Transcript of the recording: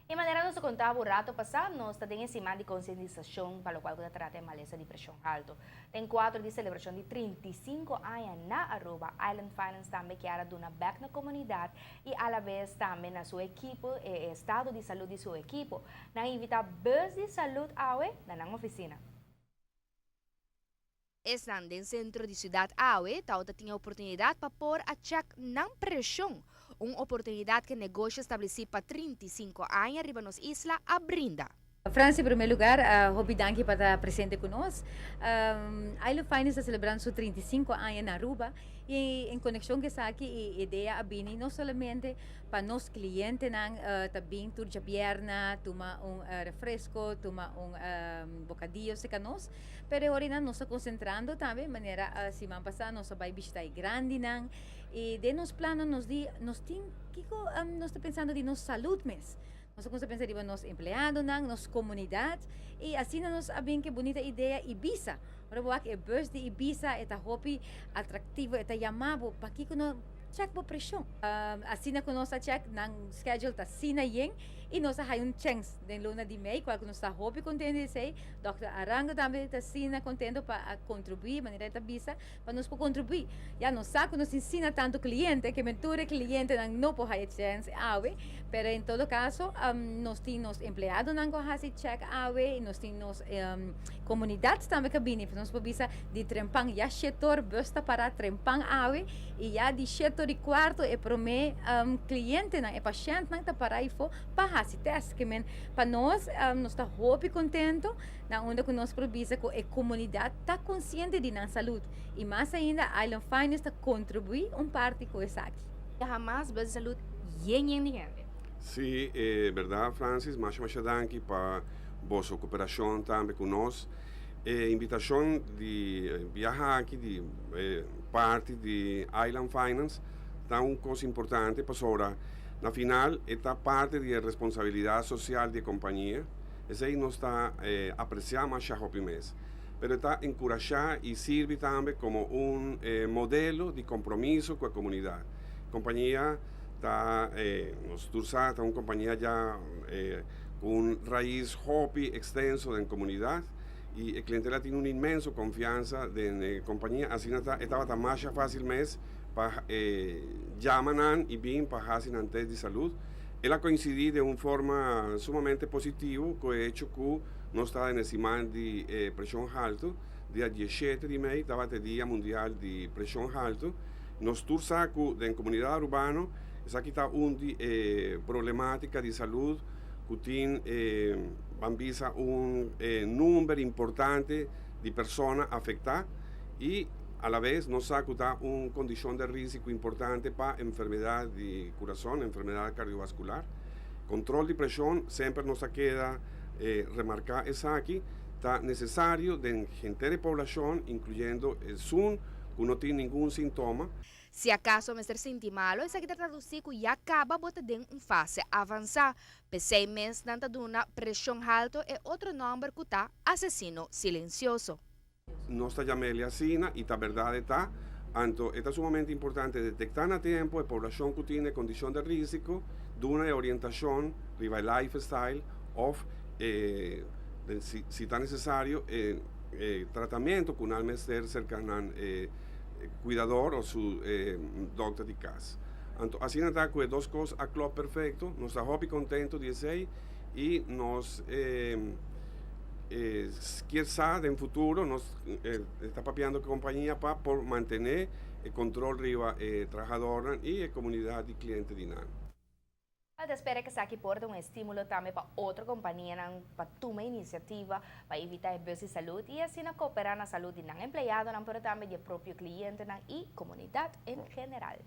De maneira nos contava o rato passado, nós também em cima de conscientização, para o qual nós trata de maleza de pressão alto. Tem 4 de celebração de 35 anos na Aruba. Island Finance também que era dona back na comunidade e à la vez também na sua equipe, estado de saúde de sua equipe. Na invita bus de saúde awe na oficina. Estando em centro de cidade Awe, Tauta tinha oportunidade para pôr a check na pressão. Uma oportunidade que o negócio estabelecido para 35 anos arriba nos isla a brinda. França, em primeiro lugar, hobby danke para estar presente conosco. Island Finance está celebrando seus 35 anos na Aruba e em conexão com essa ideia a bini não somente para nós clientes também turja pierna, tomar refresco, tomar bocadillo se canos, pero agora nós estamos concentrando também de maneira semana passada nós vai visitar grande e de nos planos nós estamos pensando de nos saúde mesmo. Nós estamos pensando em nos empleados, nos comunidades e assim nós abrimos que bonita ideia Ibiza. Ora boa que bus de Ibiza é hobby atrativo, é chamado para que nós check po pressão. Assim na nossa check nang schedule ta sina yeng e nós hay um chance den luna de mei qual nós está hobby contente sei Dr. Arango também ta sina contento para contribuir maneira ta bisa para nós contribuir. Já nós saco nos ensina tanto cliente que menture cliente nang no po hay chance awe, pero em todo caso nós temos empleados nang ko hasi check awe e nós temos comunidades também que bini nós po bisa de trempang ya setor basta para trempang awe e ya de setor de quarto e para me cliente na e paciente nang ta para ifo para hasi test que men para nós nós está hope contento na onde que nós provisa que a comunidade está consciente de nossa saúde e mais ainda Island Finance está contribui parte com isso aqui. Jamás bus de saúde yen gente. Sí, verdad, Francis, muchas danke para vossa cooperação também conosco. Invitação de viajar aqui de parte de Island Finance está uma coisa importante para agora. Na final, esta parte de responsabilidade social da companhia, essa aí nós está apreciando mais o mês. Mas está encorajar e serve também como modelo de compromisso com a comunidade. A companhia está, está uma companhia já com raiz hobby extenso na comunidade e a clientela tem uma imensa confiança na companhia, assim estava mais fácil mesmo para chamar e vir para fazer um teste de saúde. Ela coincidiu de uma forma sumamente positiva com o hecho que nós estávamos em cima de pressão alta, dia 17 de maio, estava o Dia Mundial de Pressão Alta. Nós tursaco da comunidade urbana, essa aqui está uma problemática de saúde que tem bambisa número importante de pessoas afetadas e a la vez nos saca una condición de riesgo importante para enfermedad de corazón, enfermedad cardiovascular. Control de presión siempre nos queda remarcar eso aquí. Está necesario de gente de población, incluyendo el SUN, que no tiene ningún síntoma. Se acaso me sentir malo, essa aqui está traduzido e acaba botando em fase avançar. Por 6 meses, não está dando pressão alta e outro número que está assassino silencioso. Nós chamamos assim e a verdade está. Então, é sumamente importante detectar a tempo a população que tem condição de risco, dar uma orientação sobre lifestyle ou, se está necessário, tratamento com o ser cercano cuidador ou seu doctor de casa. Então, assim está com duas coisas a club perfeito, nós estamos contentes de ser e nós quizá en futuro nos está papeando con compañía para mantener el control riba trabajadores y la comunidad de clientes de NAN. Eu espero que aqui porte estímulo também para outra companhia para tomar iniciativa para evitar abuso de saúde e assim cooperar na saúde não empregado, mas também do próprio cliente e comunidade em geral.